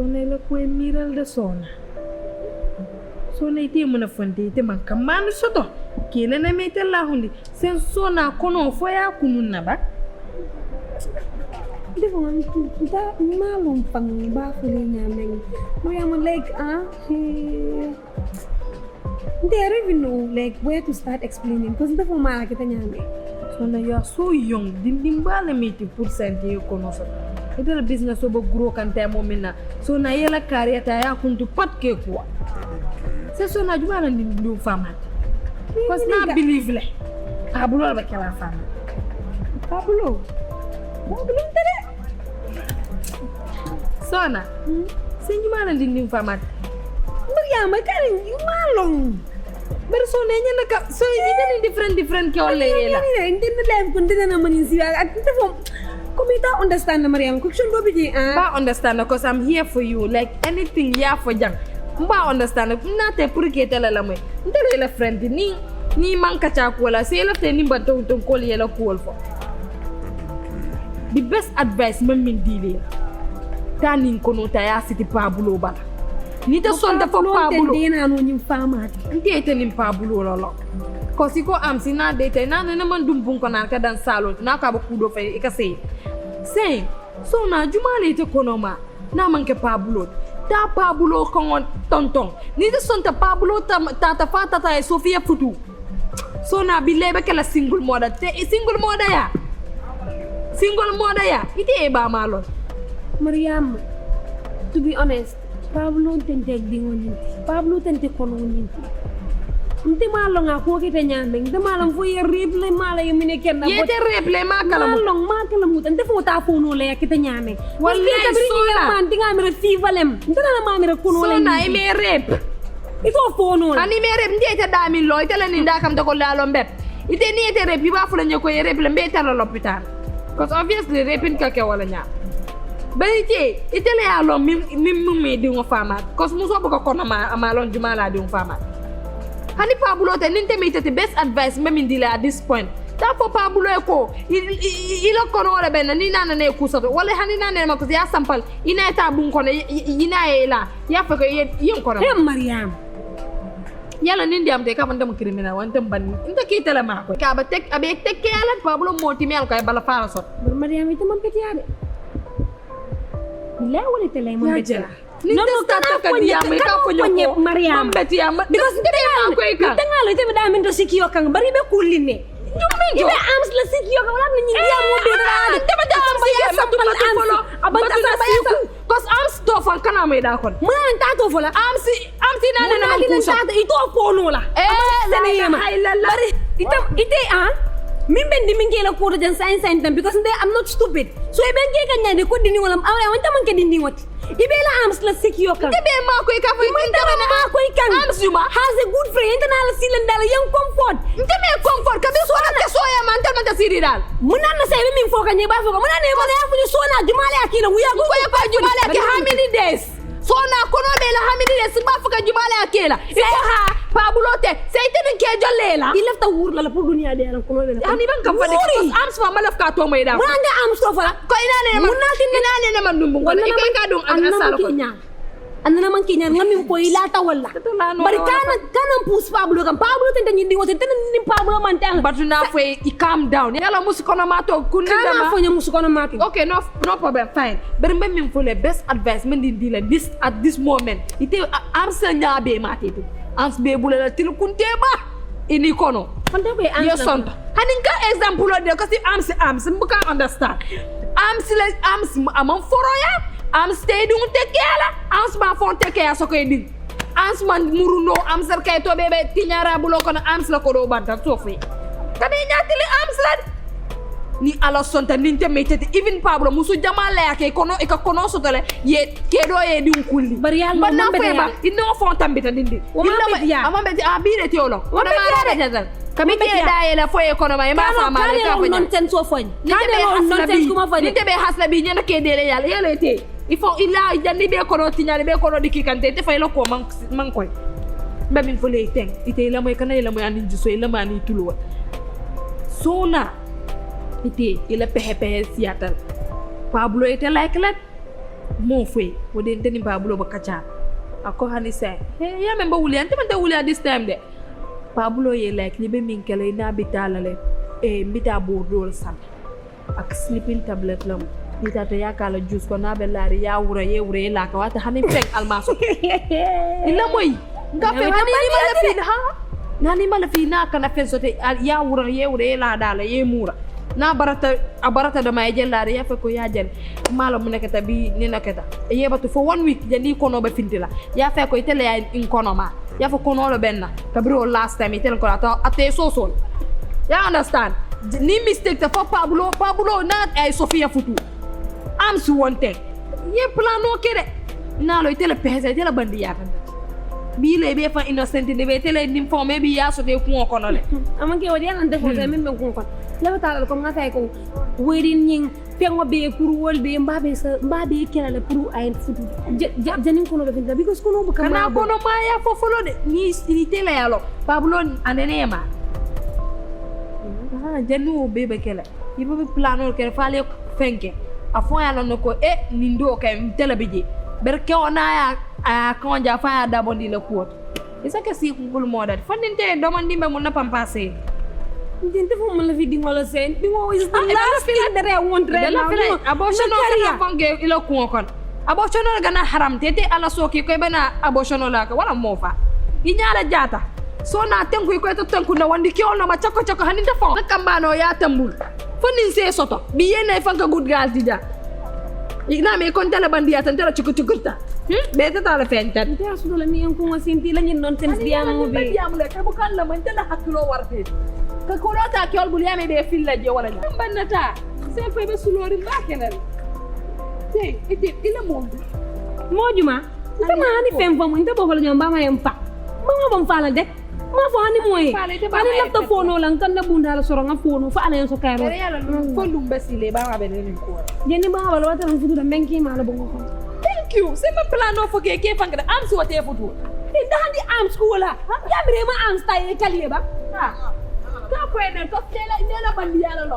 Sonna la koy miral de Sonna. Sonna ite muna fonde ite man kamanu soto. Kele na mete la hundi. Sen Sonna kono foya kunun na ba. Defo da malum pang ba fuli nyameng. Mariam like they don't even know like where to start explaining because defo mala kita nyame. Sonna, you are so young. Dimbale meti % ye kono soto. Ite la business obo grow kan temo mina. Sonna yela career ta ya kuntu pat ke kwa. Se Sonna juma na ndu famat. Because na believe le. Pabulo ba kala fama. Pabulo tere. Sonna, senjuma na ndu famat. Mariam kan malong. Pero Sonna nya naka so ite different ke ole yela. Inte na life kun dina na manin siya. At defo Komita understand Mariam. Kuksyon do biji Ba understand because I'm here for you. Like anything ya for jang. Ba understand. Na te purke tele la moy. Ndele la friend ni manka cha ko la se la te ni banto ton ko yela ko fo. The best advice man min dile. Tanin kono ta ya siti Pablo ba. Ni te son da fo Pablo. Dina no nyim fama. Ndete ni Pablo lolo. Kosi ko am si na dete na man dumbun ko na ka dan salon na ka ba kudo fe e ka sei. Sei, Sonna jumale te konoma na manke Pablo. Ta Pablo kon tonton. Ni de son ta Pablo ta fata ta Sofia futu. Sonna bilebe kala single mother te single mother ya. Single mother ya. Ite e ba malo. Mariam, to be honest, Pablo tente dingonin. Pablo tente kononin. Nte malong ako kita nyameng, nte malong fo ye replay mala ye mine kenna. Ye te replay makala. Malong makala mutan, nte fo ta fono le kita nyameng. Wallahi Sonna. Man tinga mire fivalem. Nte na ma mire kono le. Sonna e me rep. Ito fono. Ani me rep ndete dami lo ite la ni ndakam to ko lalo mbep. Ite ni ite rep ba fu la nyako ye rep le mbeta la l'hôpital. Because obviously repin ka ke wala nya. Baite ite le alo mi di ngo fama. Cause muso ko ko na ma lon jumala di ngo fama. Hani Pablo te ninte mete the best advice memi ndila at this point. Ta fo Pablo ko ilo kono wala ben ni nana ne kusato wala hani nana ma ko ya sampal ina ta bun kono ina ela ya fa ko yen kono. Mariam. Yala nindi am te ka bandam criminal wante ban inta ki tele ma ko ka ba tek abe tek yala Pablo moti mel ko e bala fara sot. Mariam ite man petiade. Bila wala tele man petiade. No kana ko dia me ka fo nyoko Mariam beti am because tengalo ko e ka tengalo ite da min to sikio kan bari be kuline ibe arms la sikio kan wala ni dia mo be da dama da am ya sampal folo abanta sa siku cause arms to fan kana me da kon man ta to fola arms na na ku sa ito fono la bari ite min bendi min kela ko jan science tam because I'm not stupid so e ben ke kan nyande ko dini wala awra wanta man ke dini wat ibe la arms la sikio kan ibe ma ko ka fo intara ma ko kan arms yuma has a good friend internal silendala yang comfort me comfort ka bi so na so ya man tal man ta siri dal munan na sai min fo kan ba fo munan ne ba ya fu so na jumale akila wuya ko ya ba jumale akila how many days Sonna kono be la how many days ba fu ka jumale akila iko ha Pablo te say tin ke jolela il lafta wur la pour dunia de la kono be ani ban kam fade arms fa malaf ka to may da munan nga arms to fa ko ina ne man dum ko iko ka dum ak asalo ko anna man kinya ngami ko ilata wala bari kana pus Pablo tenta nyindi wote tenta ni Pablo man tang but na fwe I calm down yala musikono mato kundi dama kana fo nya musikono mato okay no problem fine bari mbem min fo le best advice men di la this at this moment ite arsa nyaabe matete ans be bulala til kunteba ini kono fanta be ans yesonta haninka example de kasi arms mbuka understand arms amon foroya am stay dung tekela am ma fon tekela so koy dig am man muruno am sar kay to bebe tinyara bulo kono am la ko do banta sofi tabe nyatili am la ni ala sonta ninte metete even Pablo musu jamala yake kono e ka kono so tole ye kedo ye dum kulli bari yalla na feba ino fon tambita dindi illa amambe abire teolo wana mara jazal kami ke daye la foye kono ma fa ma ka fa non ten so foñ non ten kuma foñ ni tebe hasla bi nyana ke dele yalla te il faut illa jandi be kono tinyale be kono diki kante te fay la ko man koy be min fole teng ite la moy kana la moy andi so la mani tulwa Sonna ite ila pehe siatal Pablo ite like let mo fe wode ndeni Pablo bakacha ako hani say hey ya memba wuli ante man da wuli this time de Pablo ye like libe min kele na bitalale mbita bordol sam ak sleeping tablet lam mbita to yakala juice ko na be laari ya wura ye wura la ka wata hani fek almaso illa moy nga fe hani ni mala fi ha nani mala fi na kana fe sote ya wura ye wura la dala ye mura na barata da may jellare ya fe ko ya jel mala mu nekata bi ni nakata ye batu for 1 week jandi kono ba fintila ya fe ko itele ya in kono ma ya fa kono lo benna kabro last time itele ko ate so ya understand ni mistake ta for Pablo na ay Sofia futu am su wonte ye plano kede na lo itele pesa itele bandi ya tanda bi le be fa innocent de be tele nim fo me bi ya so te ku kono le amanke wadi yalla ndefo te min ko kon la taala ko ngata ko werin nying pengo be pour wolbe mbabe kelale pour ay futu janin kono be finta because kono bu kana kono ma ya fofolo de ni tele yalo Pablo anene ma janu be kele yibo plano kele fale fenke afon yalo noko nindo kay tele beje berke ona ya konja fa da bondi le ko isa ke si kul modat fandinte do man dimbe mun na pampase Dinte fo mo la fi dingola sen dingo is the last thing that I want right now abortion no fange ila ko kon abortion no gana haram tete ala soki ko bana abortion la ka wala mofa inyala jata so na tenku ko to tenku na wandi ki on ma chako hani defo kambano ya tambul fonin se soto bi yene fanka good girl dija igna me kon tele bandiya tan tele chukuta be ta la fenta ta su la mi en ko sinti la nyin non sen biamu be biamu le ka bu kan la man tele haklo warte ka kolota kyol bul yame be filla je wala ni bannata se fe be sulori bakenal te ite ila mojuma sama ni fem fam inte bo wala nyamba ma yam pa ma bam fala de ma fo ani moy ani lapta fono lan kan na bunda la soro nga fono fa ala so kayro fo lum basile ba ma be ni ko jeni ba wala wata fu du menki ma la bo ko thank you se ma plano fo ke fanga am so te futu te dandi am school la ya mi ma am stay kaliye ba ha ka ko ene to tela nela bandiya la lo